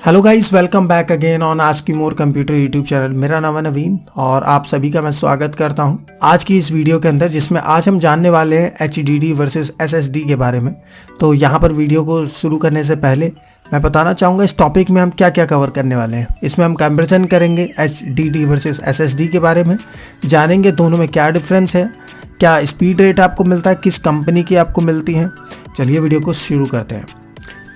Hello guys, welcome back again on ask more computer YouTube channel. मेरा नाम है नवीन और आप सभी का मैं स्वागत करता हूं आज की इस वीडियो के अंदर, जिसमें आज हम जानने वाले हैं HDD वर्सेस SSD के बारे में। तो यहां पर वीडियो को शुरू करने से पहले मैं बताना चाहूँगा इस टॉपिक में हम क्या क्या कवर करने वाले हैं। इसमें हम कंपेरिजन करेंगे HDD वर्सेस SSD के बारे में, जानेंगे दोनों में क्या डिफरेंस है, क्या स्पीड रेट आपको मिलता है, किस कंपनी की आपको मिलती हैं। चलिए वीडियो को शुरू करते हैं।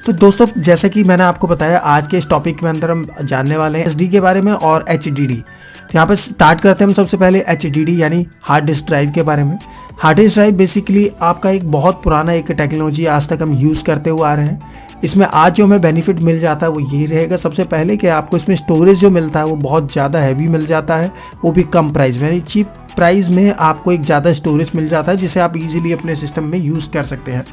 तो दोस्तों, जैसे कि मैंने आपको बताया, आज के इस टॉपिक के अंदर हम जानने वाले हैं SSD के बारे में और HDD। तो यहाँ पर स्टार्ट करते हैं हम सबसे पहले HDD यानी हार्ड डिस्क ड्राइव के बारे में। हार्ड डिस्क ड्राइव बेसिकली आपका एक बहुत पुराना एक टेक्नोलॉजी आज तक हम यूज़ करते हुए आ रहे हैं। इसमें आज जो हमें बेनिफिट मिल जाता है वो यही रहेगा, सबसे पहले कि आपको इसमें स्टोरेज जो मिलता है वो बहुत ज़्यादा हैवी मिल जाता है, वो भी कम प्राइस में, यानी चीप प्राइस में आपको एक ज़्यादा स्टोरेज मिल जाता है जिसे आप ईजिली अपने सिस्टम में यूज़ कर सकते हैं।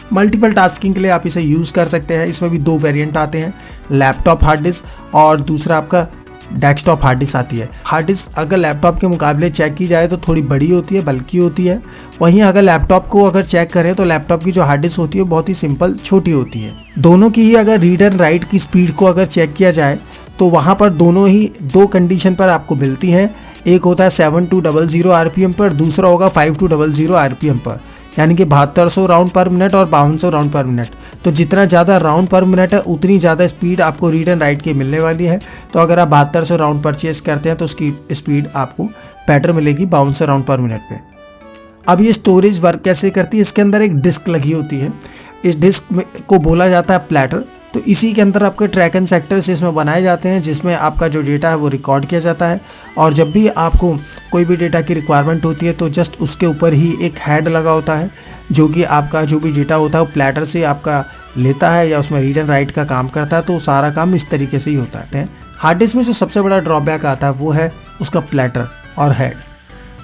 मल्टीपल टास्किंग के लिए आप इसे यूज़ कर सकते हैं। इसमें भी दो वेरिएंट आते हैं, लैपटॉप हार्ड डिस्क और दूसरा आपका डेस्कटॉप हार्ड डिस्क आती है। हार्ड डिस्क अगर लैपटॉप के मुकाबले चेक की जाए तो थोड़ी बड़ी होती है, बल्कि होती है। वहीं अगर लैपटॉप को अगर चेक करें तो लैपटॉप की जो हार्ड डिस्क होती है बहुत ही सिंपल छोटी होती है। दोनों की ही अगर रीड एंड राइट की स्पीड को अगर चेक किया जाए तो वहाँ पर दोनों ही दो कंडीशन पर आपको मिलती हैं। एक होता है 7200 RPM पर, दूसरा होगा 5200 RPM पर, यानी कि 7200 राउंड पर मिनट और 5200 राउंड पर मिनट। तो जितना ज़्यादा राउंड पर मिनट है उतनी ज़्यादा स्पीड आपको रीड एंड राइट की मिलने वाली है। तो अगर आप 7200 राउंड परचेज करते हैं तो उसकी स्पीड आपको बेटर मिलेगी 5200 राउंड पर मिनट पे। अब ये स्टोरेज वर्क कैसे करती है, इसके अंदर एक डिस्क लगी होती है। इस डिस्क को बोला जाता है प्लेटर। तो इसी के अंदर आपके ट्रैक एंड सेक्टर्स इसमें बनाए जाते हैं, जिसमें आपका जो डेटा है वो रिकॉर्ड किया जाता है। और जब भी आपको कोई भी डेटा की रिक्वायरमेंट होती है तो जस्ट उसके ऊपर ही एक हेड लगा होता है, जो कि आपका जो भी डेटा होता है वो प्लेटर से आपका लेता है या उसमें रीड एंड राइट का काम करता है। तो सारा काम इस तरीके से ही होता है। हार्ड डिस्क में जो सबसे बड़ा ड्रॉबैक आता है वो है उसका प्लेटर और हेड।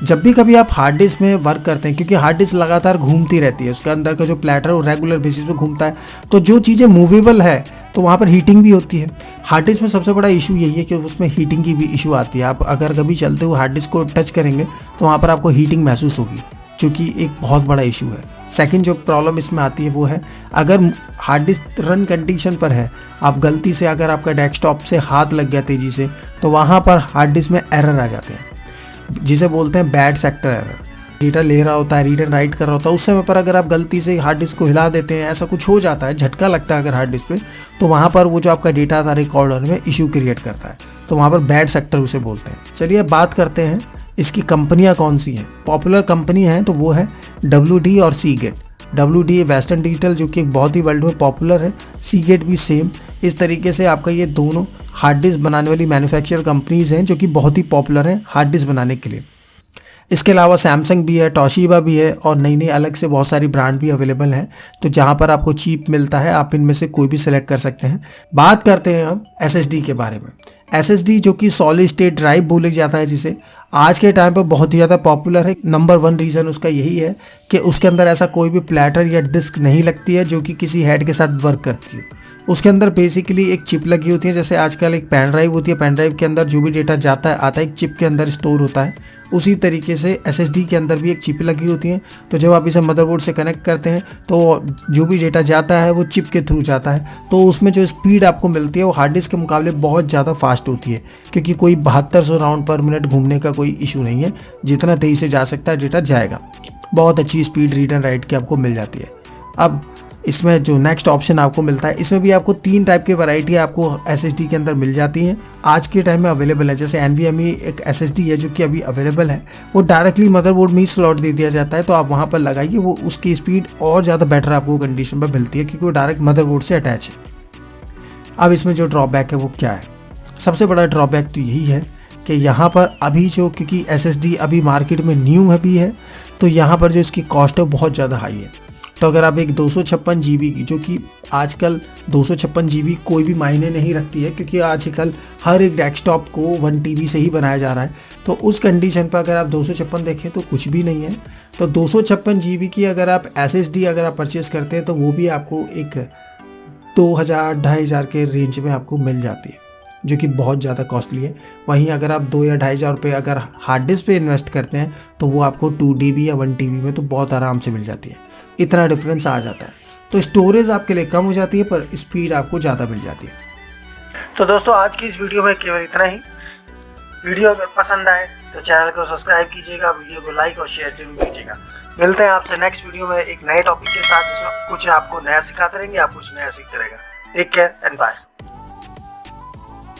जब भी कभी आप हार्ड डिस्क में वर्क करते हैं, क्योंकि हार्ड डिस्क लगातार घूमती रहती है, उसके अंदर का जो प्लेटर है वो रेगुलर बेसिस पे घूमता है, तो जो चीज़ें मूवेबल है तो वहाँ पर हीटिंग भी होती है। हार्ड डिस्क में सबसे बड़ा इशू यही है कि उसमें हीटिंग की भी इशू आती है। आप अगर कभी चलते हुए हार्ड डिस्क को टच करेंगे तो वहाँ पर आपको हीटिंग महसूस होगी, जो कि एक बहुत बड़ा इशू है। सेकंड जो प्रॉब्लम इसमें आती है वो है, अगर हार्ड डिस्क रन कंडीशन पर है, आप गलती से अगर आपका डेस्कटॉप से हाथ लग गया तेज़ी से, तो वहाँ पर हार्ड डिस्क में एरर आ जाते हैं, जिसे बोलते हैं बैड सेक्टर एरर। डेटा ले रहा होता है, रीड एंड राइट कर रहा होता है, उस समय पर अगर आप गलती से हार्ड डिस्क को हिला देते हैं, ऐसा कुछ हो जाता है, झटका लगता है अगर हार्ड डिस्क पे, तो वहाँ पर वो जो आपका डेटा था रिकॉर्डर में इशू क्रिएट करता है। तो वहाँ पर बैड सेक्टर उसे बोलते हैं। चलिए बात करते हैं इसकी कंपनियाँ कौन सी हैं। पॉपुलर कंपनी हैं तो वो है WD और सीगेट। WD वेस्टर्न डिजिटल, जो कि एक बहुत ही वर्ल्ड में पॉपुलर है। सीगेट भी सेम। इस तरीके से आपका ये दोनों हार्ड डिस्क बनाने वाली मैन्युफैक्चरर कंपनीज़ हैं जो कि बहुत ही पॉपुलर हैं हार्ड डिस्क बनाने के लिए। इसके अलावा सैमसंग भी है, टोशिबा भी है और नई नई अलग से बहुत सारी ब्रांड भी अवेलेबल हैं। तो जहाँ पर आपको चीप मिलता है आप इनमें से कोई भी सिलेक्ट कर सकते हैं। बात करते हैं हम SSD के बारे में। SSD जो कि सॉलिड स्टेट ड्राइव बोले जाता है, जिसे आज के टाइम पर बहुत ही ज़्यादा पॉपुलर है। नंबर 1 रीज़न उसका यही है कि उसके अंदर ऐसा कोई भी प्लेटर या डिस्क नहीं लगती है जो कि किसी हेड के साथ वर्क करती है। उसके अंदर बेसिकली एक चिप लगी होती है, जैसे आजकल एक पेन ड्राइव होती है, पेन ड्राइव के अंदर जो भी डेटा जाता है आता है एक चिप के अंदर स्टोर होता है। उसी तरीके से SSD के अंदर भी एक चिप लगी होती है। तो जब आप इसे मदरबोर्ड से कनेक्ट करते हैं तो जो भी डेटा जाता है वो चिप के थ्रू जाता है। तो उसमें जो स्पीड आपको मिलती है वो हार्ड डिस्क के मुकाबले बहुत ज़्यादा फास्ट होती है, क्योंकि कोई 7200 राउंड पर मिनट घूमने का कोई इशू नहीं है। जितना तेज़ी से जा सकता है डेटा जाएगा। बहुत अच्छी स्पीड रीड एंड राइट की आपको मिल जाती है। अब इसमें जो नेक्स्ट ऑप्शन आपको मिलता है, इसमें भी आपको 3 टाइप की वैरायटी आपको SSD के अंदर मिल जाती हैं। आज के टाइम में अवेलेबल है। जैसे NVMe एक SSD है जो कि अभी अवेलेबल है, वो डायरेक्टली मदरबोर्ड में ही स्लॉट दे दिया जाता है। तो आप वहाँ पर लगाइए, वो उसकी स्पीड और ज़्यादा बेटर आपको कंडीशन पर मिलती है, क्योंकि वो डायरेक्ट मदरबोर्ड से अटैच है। अब इसमें जो ड्रॉबैक है वो क्या है? सबसे बड़ा ड्रॉबैक तो यही है कि यहाँ पर अभी जो, क्योंकि SSD अभी मार्केट में न्यू भी है, तो यहाँ पर जो इसकी कॉस्ट है बहुत ज़्यादा हाई है। तो अगर आप एक 256 GB की, जो कि आजकल 256 GB कोई भी मायने नहीं रखती है, क्योंकि आजकल हर एक डेस्कटॉप को 1 TB से ही बनाया जा रहा है, तो उस कंडीशन पर अगर आप 256 देखें तो कुछ भी नहीं है। तो 256 GB की अगर आप SSD अगर आप परचेज़ करते हैं तो वो भी आपको एक 2000-2500 के रेंज में आपको मिल जाती है, जो कि बहुत ज़्यादा कॉस्टली है। वहीं अगर आप 2 या 2500 रुपये अगर हार्ड डिस्क पे इन्वेस्ट करते हैं तो वो आपको 2 TB या 1 TB में तो बहुत आराम से मिल जाती है। इतना डिफरेंस आ जाता है। तो स्टोरेज आपके लिए कम हो जाती है पर स्पीड आपको ज़्यादा मिल जाती है। तो दोस्तों आज की इस वीडियो में केवल इतना ही। वीडियो अगर पसंद आए तो चैनल को सब्सक्राइब कीजिएगा, वीडियो को लाइक और शेयर जरूर कीजिएगा। मिलते हैं आपसे नेक्स्ट वीडियो में एक नए टॉपिक के साथ, जिसमें कुछ आपको नया सिखाते रहेंगे, आप कुछ नया सीखते रहेगा। Take care and bye.